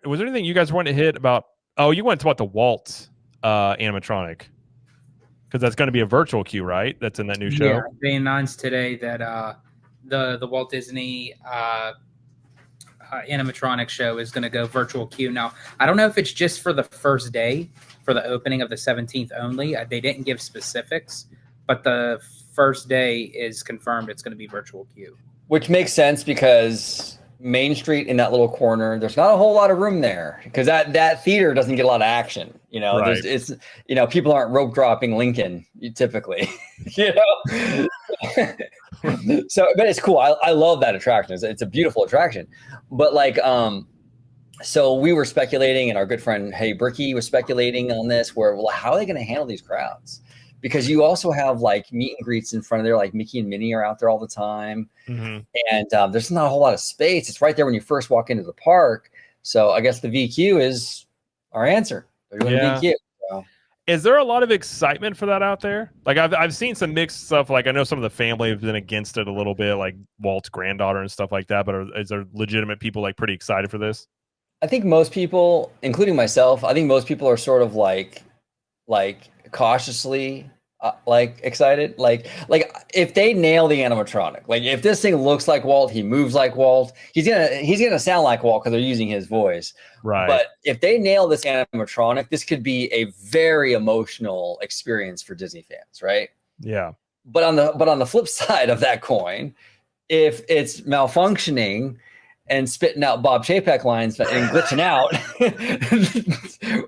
Was there anything you guys wanted to hit about? Oh, you went to about the Walt animatronic, because that's going to be a virtual queue, right? That's in that new show. Yeah, they announced today that the Walt Disney animatronic show is going to go virtual queue. Now, I don't know if it's just for the first day, for the opening of the 17th only. They didn't give specifics, but the first day is confirmed it's going to be virtual queue. Which makes sense because Main Street in that little corner, there's not a whole lot of room there because that theater doesn't get a lot of action. You know, Right. it's people aren't rope dropping Lincoln typically. You know, so but it's cool. I love that attraction. It's a beautiful attraction. But like, so we were speculating, and our good friend Hey Bricky was speculating on this. Where how are they going to handle these crowds? Because you also have like meet and greets in front of there, like Mickey and Minnie are out there all the time. Mm-hmm. And there's not a whole lot of space. It's right there when you first walk into the park. So I guess the VQ is our answer. They're doing VQ. So. Is there a lot of excitement for that out there? Like I've seen some mixed stuff. Like I know some of the family have been against it a little bit, like Walt's granddaughter and stuff like that. But is there legitimate people like pretty excited for this? I think most people, including myself, I think most people are sort of like cautiously like excited, like if they nail the animatronic, like if this thing looks like Walt, he moves like Walt, he's gonna sound like Walt because they're using his voice, right? But if they nail this animatronic, this could be a very emotional experience for Disney fans, right? Yeah. But on the flip side of that coin, if it's malfunctioning and spitting out Bob Chapek lines and glitching out,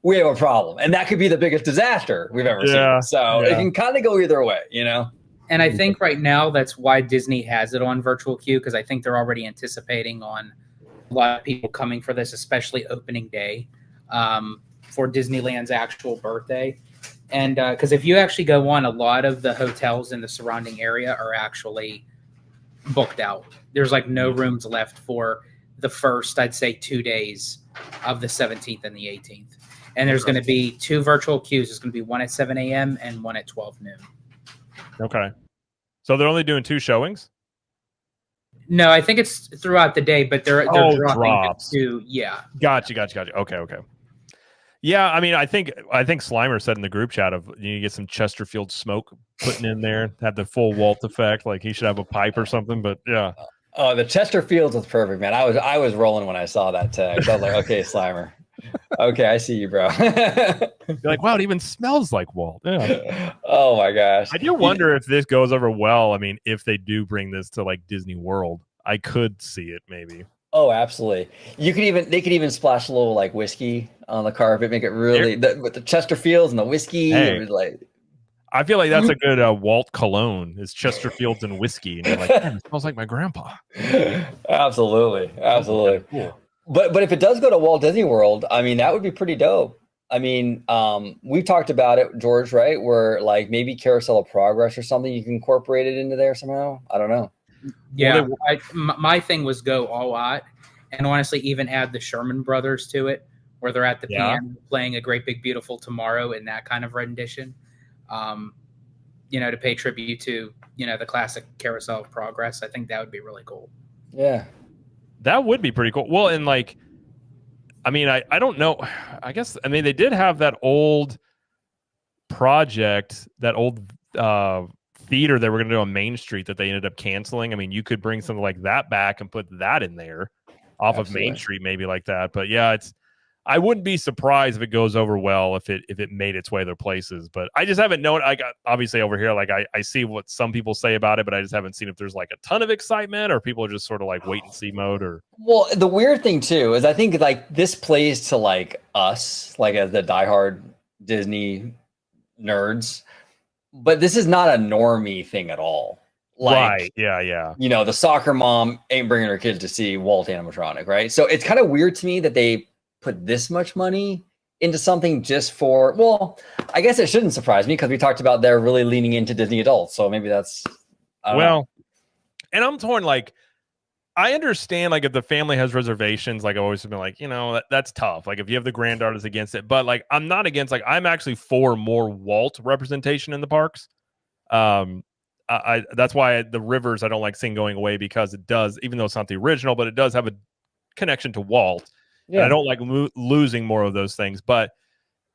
we have a problem. And that could be the biggest disaster we've ever seen. So it can kind of go either way, you know? And I think right now that's why Disney has it on virtual queue, because I think they're already anticipating on a lot of people coming for this, especially opening day for Disneyland's actual birthday. And because if you actually go on, a lot of the hotels in the surrounding area are actually booked out. There's like no rooms left for the first, I'd say, 2 days of the 17th and the 18th. And there's going to be 2 virtual queues. There's going to be one at 7 a.m. and one at 12 noon. Okay. So they're only doing 2 showings? No, I think it's throughout the day, but they're dropping drops. to, yeah. Gotcha. Okay. Yeah, I mean, I think Slimer said in the group chat of you get some Chesterfield smoke putting in there, have the full Walt effect, like he should have a pipe or something. But yeah, oh, the Chesterfields was perfect, man. I was rolling when I saw that text. I was like, okay, Slimer, okay, I see you, bro. You're like, wow, it even smells like Walt. Yeah. Oh my gosh. I do wonder if this goes over well. I mean, if they do bring this to like Disney World, I could see it maybe. Oh, absolutely. They could even splash a little like whiskey on the carpet, make it really with the Chesterfields and the whiskey. Hey, like, I feel like that's a good Walt cologne is Chesterfields and whiskey, and you're like, man, it smells like my grandpa. Absolutely. Cool. But if it does go to Walt Disney World, I mean, that would be pretty dope. I mean, we've talked about it, George, right? Where like maybe Carousel of Progress or something, you can incorporate it into there somehow. I don't know. Yeah, my thing was go all out, and honestly, even add the Sherman Brothers to it, where they're at the piano playing a Great Big Beautiful Tomorrow in that kind of rendition, to pay tribute to the classic Carousel of Progress. I think that would be really cool. Yeah, that would be pretty cool. Well, and like, I mean, I don't know. I guess they did have that old project, that old theater they were going to do on Main Street that they ended up canceling. I mean, you could bring something like that back and put that in there off of Main Street, maybe like that. But yeah, I wouldn't be surprised if it goes over well if it made its way to their places. But I just haven't known. I got obviously over here, like I see what some people say about it, but I just haven't seen if there's like a ton of excitement or people are just sort of like wait and see mode. Or well, the weird thing too is I think like this plays to like us, like as the diehard Disney nerds. But this is not a normie thing at all. Like, right. Yeah. The soccer mom ain't bringing her kids to see Walt animatronic, right? So it's kind of weird to me that they put this much money into something just for, well, I guess it shouldn't surprise me because we talked about they're really leaning into Disney adults. So maybe that's, I don't know. And I'm torn, like, I understand, like, if the family has reservations, like, I've always been like, that's tough. Like, if you have the granddaughters against it, but like, I'm not against, like, I'm actually for more Walt representation in the parks. That's why the Rivers I don't like seeing going away, because it does, even though it's not the original, but it does have a connection to Walt. And I don't like losing more of those things. But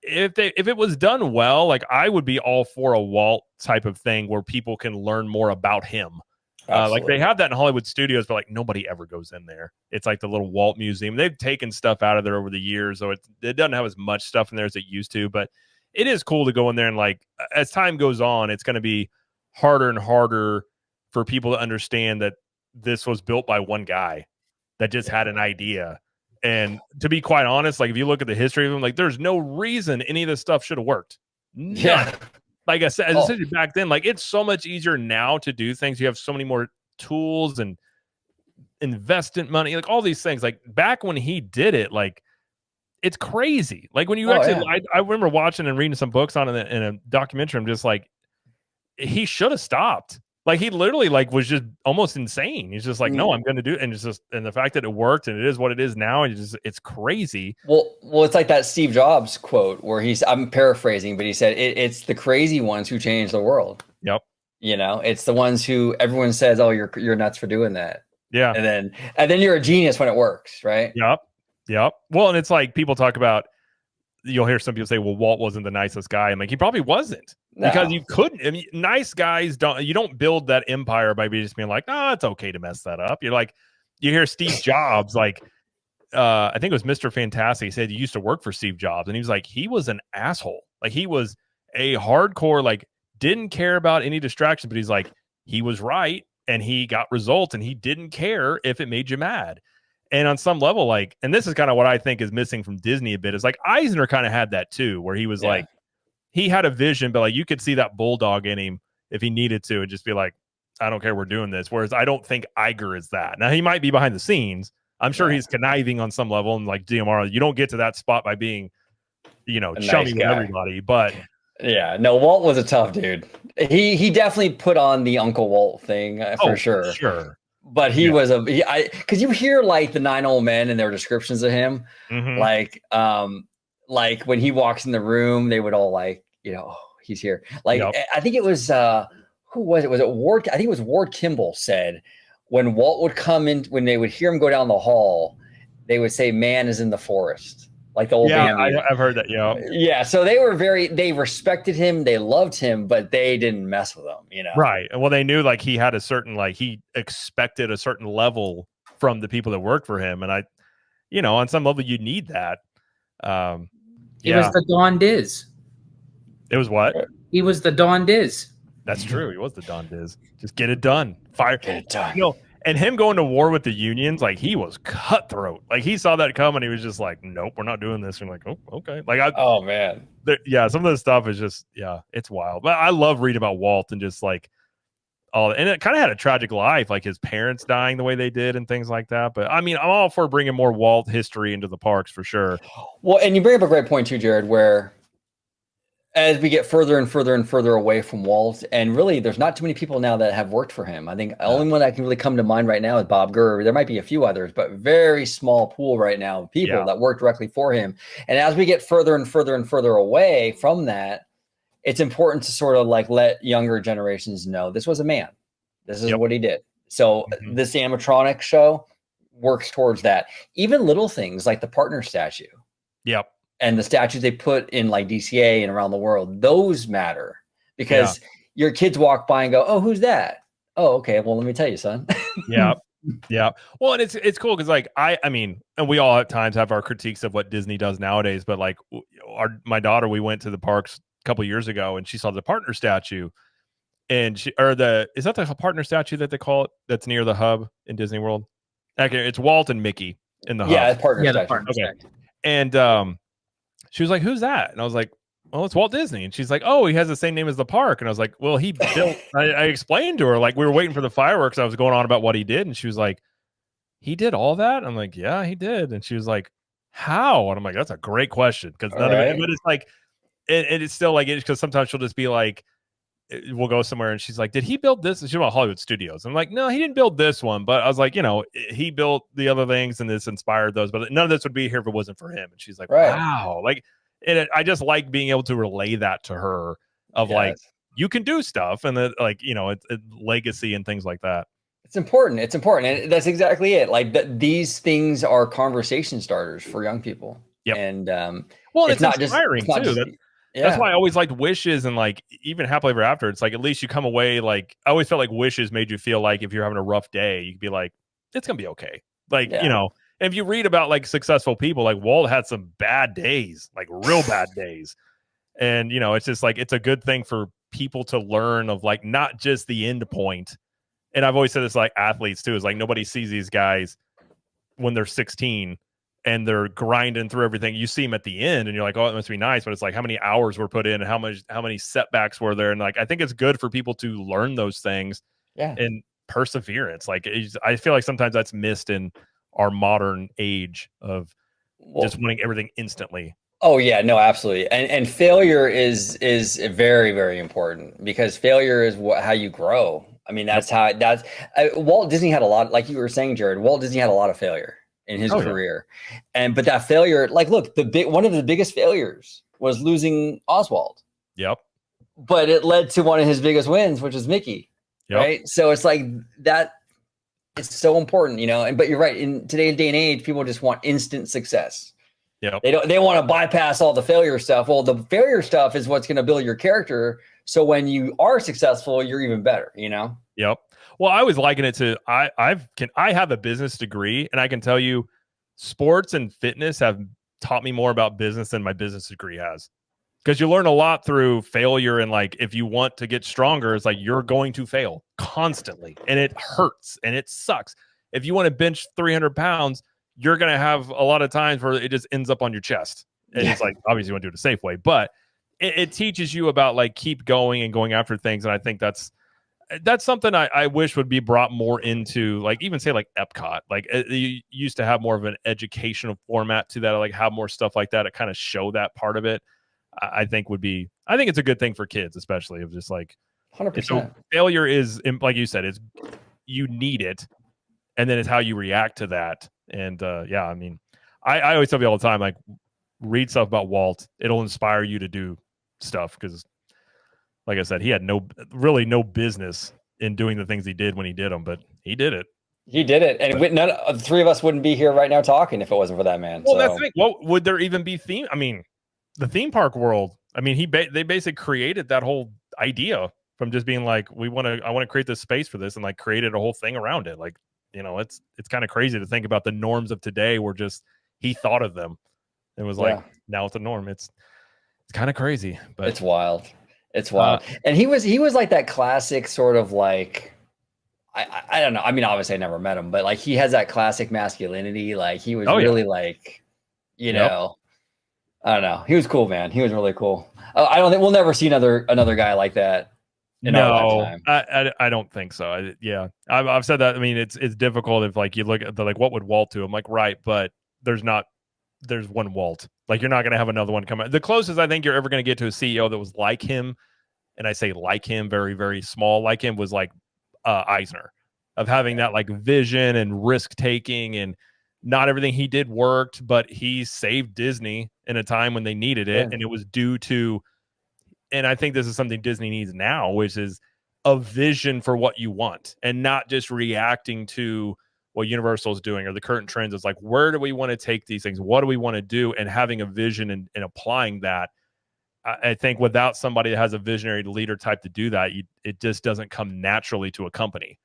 if it was done well, like I would be all for a Walt type of thing where people can learn more about him. Like they have that in Hollywood studios, but like nobody ever goes in there. It's like the little Walt Museum. They've taken stuff out of there over the years, so it doesn't have as much stuff in there as it used to. But it is cool to go in there, and like as time goes on, it's going to be harder and harder for people to understand that this was built by one guy that just had an idea. And to be quite honest, like if you look at the history of them, like there's no reason any of this stuff should have worked. None. Yeah. Like I said, as I said back then, like it's so much easier now to do things. You have so many more tools and investment money, like all these things. Like back when he did it, like it's crazy. Like when you I remember watching and reading some books on it in a documentary. I'm just like, he should have stopped. Like he literally like was just almost insane. He's just like, no, I'm going to do it. And it's just, and the fact that it worked and it is what it is now, it's crazy. Well, it's like that Steve Jobs quote where I'm paraphrasing, but he said, it's the crazy ones who change the world. Yep. You know, it's the ones who everyone says, oh, you're nuts for doing that. Yeah. And then you're a genius when it works. Right. Yep. Well, and it's like people talk about, you'll hear some people say, well, Walt wasn't the nicest guy. I'm like, he probably wasn't. Because you couldn't. I mean, nice guys don't build that empire by just being like, oh, it's okay to mess that up. You're like, you hear Steve Jobs, like, I think it was Mr. Fantastic. He said he used to work for Steve Jobs, and he was like, he was an asshole. Like he was a hardcore, like didn't care about any distractions, but he's like, he was right, and he got results, and he didn't care if it made you mad. And on some level, like, and this is kind of what I think is missing from Disney a bit, is like Eisner kind of had that too, where he was like, he had a vision, but like you could see that bulldog in him if he needed to, and just be like, I don't care, we're doing this. Whereas I don't think Iger is that. Now he might be behind the scenes. I'm sure he's conniving on some level, and like DMR, you don't get to that spot by being, chummy with everybody. But yeah, no, Walt was a tough dude. He definitely put on the Uncle Walt thing for sure. For sure. But he was because you hear like the 9 old men and their descriptions of him, like when he walks in the room, they would all like, oh, he's here. Like, I think it was, who was it? Was it Ward? I think it was Ward Kimball said when Walt would come in, when they would hear him go down the hall, they would say, man is in the forest. Like the old band. I've heard that. Yeah. So they respected him. They loved him, but they didn't mess with him, Right. Well, they knew like he had a certain, like he expected a certain level from the people that worked for him. And on some level you need that. He was the Don Diz. It was what? He was the Don Diz. That's true. He was the Don Diz. Just get it done. Fire. Get it done. And him going to war with the unions, like he was cutthroat. Like he saw that come and he was just like, nope, we're not doing this. And I'm like, oh, okay. Like oh man. Some of this stuff is just, it's wild. But I love reading about Walt and just like and it kind of had a tragic life, like his parents dying the way they did and things like that. But I mean, I'm all for bringing more Walt history into the parks for sure. Well, and you bring up a great point too, Jared, where as we get further and further and further away from Walt, and really there's not too many people now that have worked for him. I think the only one that can really come to mind right now is Bob Gurr. There might be a few others, but very small pool right now of people that work directly for him. And as we get further and further and further away from that, it's important to sort of like let younger generations know this was a man. This is what he did. So this animatronic show works towards that. Even little things like the partner statue. Yep. And the statues they put in like DCA and around the world, those matter because your kids walk by and go, oh, who's that? Oh, okay. Well, let me tell you, son. Yeah. Well, and it's cool because like I mean, and we all at times have our critiques of what Disney does nowadays, but like my daughter, we went to the parks a couple years ago and she saw the partner statue, and is that the partner statue that they call it? That's near the hub in Disney World. Okay, it's Walt and Mickey in the hub. Yeah, it's partner statue. The partner statue. And she was like, who's that? And I was like, well, it's Walt Disney. And she's like, oh, he has the same name as the park. And I was like, well, he built, I explained to her, like, we were waiting for the fireworks. I was going on about what he did. And she was like, he did all that? I'm like, yeah, he did. And she was like, how? And I'm like, that's a great question. Because none of it, but it's like, it's still like, because sometimes she'll just be like, we'll go somewhere and she's like, did he build this? And she's about Hollywood Studios. I'm like, no, he didn't build this one. But I was like, he built the other things and this inspired those. But none of this would be here if it wasn't for him. And she's like, wow. Like, I just like being able to relay that to her of like, you can do stuff and that, like, it's legacy and things like that. It's important. It's important. And that's exactly it. Like these things are conversation starters for young people. Yep. And well, it's not inspiring just, too. That's why I always liked Wishes, and like even Happily Ever After. It's like at least you come away like I always felt like Wishes made you feel like if you're having a rough day, you could be like, it's gonna be okay. Like you know, and if you read about like successful people, like Walt had some bad days, like real bad days, and you know, it's just like it's a good thing for people to learn of like not just the end point. And I've always said this like athletes too, is like nobody sees these guys when they're 16 and they're grinding through everything. You see them at the end and you're like, oh, it must be nice. But it's like how many hours were put in and how many setbacks were there. And like, I think it's good for people to learn those things and perseverance. Like, I feel like sometimes that's missed in our modern age of just wanting everything instantly. Oh yeah, no, absolutely. And failure is very, very important because failure is how you grow. I mean, Walt Disney had a lot, like you were saying, Jared, Walt Disney had a lot of failure in his career. Yeah. But that failure, like, look, one of the biggest failures was losing Oswald. Yep. But it led to one of his biggest wins, which is Mickey. Yep. Right. So it's like that. It's so important, you know, but you're right. In today's day and age, people just want instant success. Yeah. They want to bypass all the failure stuff. Well, the failure stuff is what's going to build your character. So when you are successful, you're even better, you know? Yep. Well, I was liking it to I have a business degree, and I can tell you sports and fitness have taught me more about business than my business degree has. Because you learn a lot through failure, and like if you want to get stronger, it's like you're going to fail constantly, and it hurts and it sucks. If you want to bench 300 pounds, you're going to have a lot of times where it just ends up on your chest. And it's like, obviously you want to do it a safe way, but it teaches you about like keep going and going after things. And I think that's something I wish would be brought more into, like even say like Epcot, like you used to have more of an educational format to that. Like have more stuff like that to kind of show that part of it. I think it's a good thing for kids, especially of just like 100%. So failure is, like you said, you need it. And then it's how you react to that. And yeah, I mean, I always tell people all the time, like read stuff about Walt. It'll inspire you to do stuff because, like I said, he had really no business in doing the things he did when he did them, but he did it. He did it, and none of the three of us wouldn't be here right now talking if it wasn't for that man. Well, that's the thing. What would there even be theme? I mean, the theme park world. I mean, they basically created that whole idea from just being like, I want to create this space for this, and like created a whole thing around it. Like, you know, it's kind of crazy to think about the norms of today were just he thought of them. It was like now it's a norm. It's kind of crazy, but it's wild. It's wild. And he was like that classic sort of like I don't know. I mean, obviously I never met him, but like he has that classic masculinity. Like he was really like, you know, I don't know. He was cool, man. He was really cool. I don't think we'll never see another guy like that. No, I don't think so. I've said that. I mean, it's difficult if like you look at like what would Walt do? I'm like, right, but there's one Walt. Like you're not going to have another one come out. The closest I think you're ever going to get to a CEO that was like him, and I say like him, very, very small like him, was like Eisner, of having that like vision and risk taking, and not everything he did worked, but he saved Disney in a time when they needed it, and it was due to. And I think this is something Disney needs now, which is a vision for what you want and not just reacting to what Universal is doing or the current trends. It's like, where do we want to take these things? What do we want to do? And having a vision and applying that. I think without somebody that has a visionary leader type to do that, it just doesn't come naturally to a company.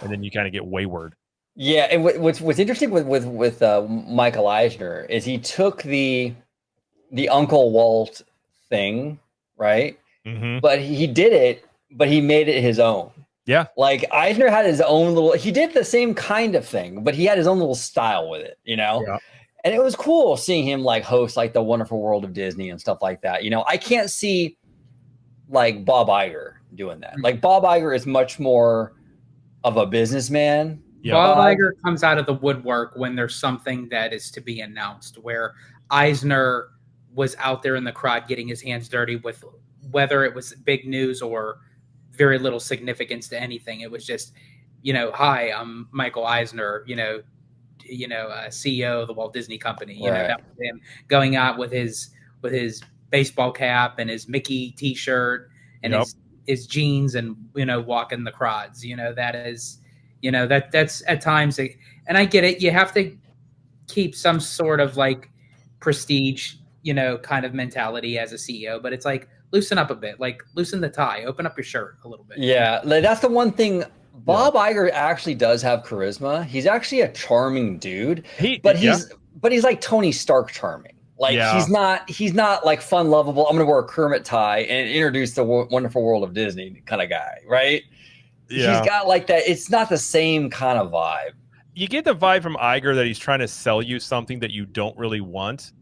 And then you kind of get wayward. Yeah. And what's interesting with Michael Eisner is he took the Uncle Walt thing, right? Mm-hmm. But he did it, but he made it his own. Yeah. Like Eisner had his own he did the same kind of thing, but he had his own little style with it, you know? Yeah. And it was cool seeing him like host like the Wonderful World of Disney and stuff like that. You know, I can't see like Bob Iger doing that. Like Bob Iger is much more of a businessman. Yeah. Bob Iger comes out of the woodwork when there's something that is to be announced, where Eisner was out there in the crowd getting his hands dirty with whether it was big news or very little significance to anything. It was just, you know, hi, I'm Michael Eisner, CEO of the Walt Disney Company. You know, that was him going out with his baseball cap and his Mickey T-shirt and his jeans and, you know, walking the crowds. You know, that is, You know, that's at times, and I get it. You have to keep some sort of like prestige, you know, kind of mentality as a CEO, but it's like loosen up a bit, like loosen the tie, open up your shirt a little bit. Yeah, like, that's the one thing. Bob Iger actually does have charisma. He's actually a charming dude, but he's like Tony Stark charming. Like he's not like fun, lovable. I'm gonna wear a Kermit tie and introduce the wonderful world of Disney kind of guy, right? Yeah. He's got like that. It's not the same kind of vibe. You get the vibe from Iger that he's trying to sell you something that you don't really want,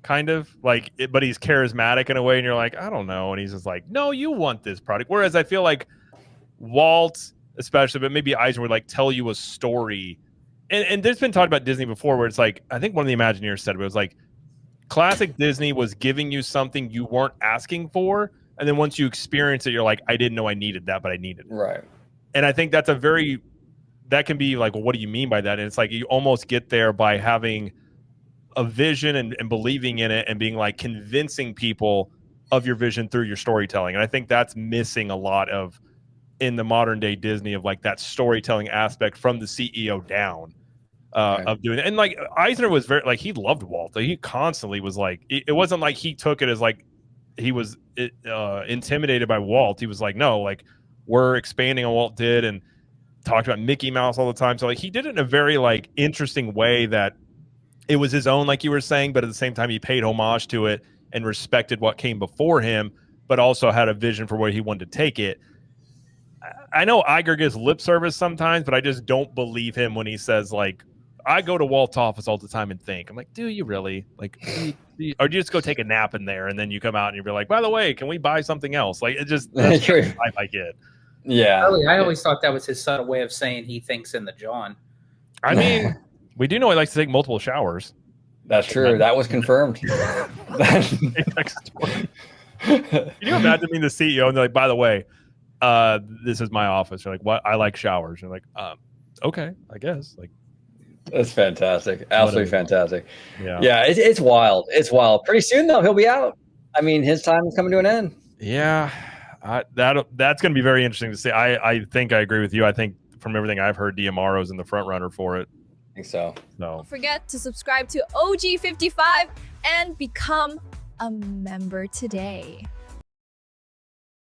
kind of like, but he's charismatic in a way, and you're like, I don't know, and he's just like, no, you want this product. Whereas I feel like Walt, especially, but maybe Eisner would like tell you a story, and there's been talked about Disney before, where it's like, I think one of the Imagineers said it was like, classic Disney was giving you something you weren't asking for, and then once you experience it, you're like, I didn't know I needed that, but I needed it. Right. And I think that's that can be like, well, what do you mean by that? And it's like, you almost get there by having a vision and believing in it and being like convincing people of your vision through your storytelling. And I think that's missing a lot of in the modern day Disney, of like that storytelling aspect from the CEO down. Of doing it. And like Eisner was very like, he loved Walt. He constantly was like, it wasn't like he took it as like he was intimidated by Walt. He was like, no, like we're expanding on what Walt did, and talked about Mickey Mouse all the time. So like he did it in a very like interesting way that it was his own, like you were saying, but at the same time he paid homage to it and respected what came before him, but also had a vision for where he wanted to take it. I know Iger gives lip service sometimes, but I just don't believe him when he says like, I go to Walt's office all the time and think. I'm like, do you really? Like, or do you just go take a nap in there and then you come out and you're like, by the way, can we buy something else? Like, it just, that's the vibe I get. Yeah. I always thought that was his subtle way of saying he thinks in the John. I mean, we do know he likes to take multiple showers. That's true. That was confirmed. Can you imagine being the CEO and they're like, by the way, this is my office. You're like, what? I like showers. You're like, okay, I guess. Like, that's fantastic. Absolutely fantastic. Yeah. Yeah. It's wild. It's wild. Pretty soon though, he'll be out. I mean, his time is coming to an end. Yeah. That's going to be very interesting to see. I think I agree with you. I think from everything I've heard, D'Amaro's in the front runner for it. I think so. Don't forget to subscribe to OG55 and become a member today.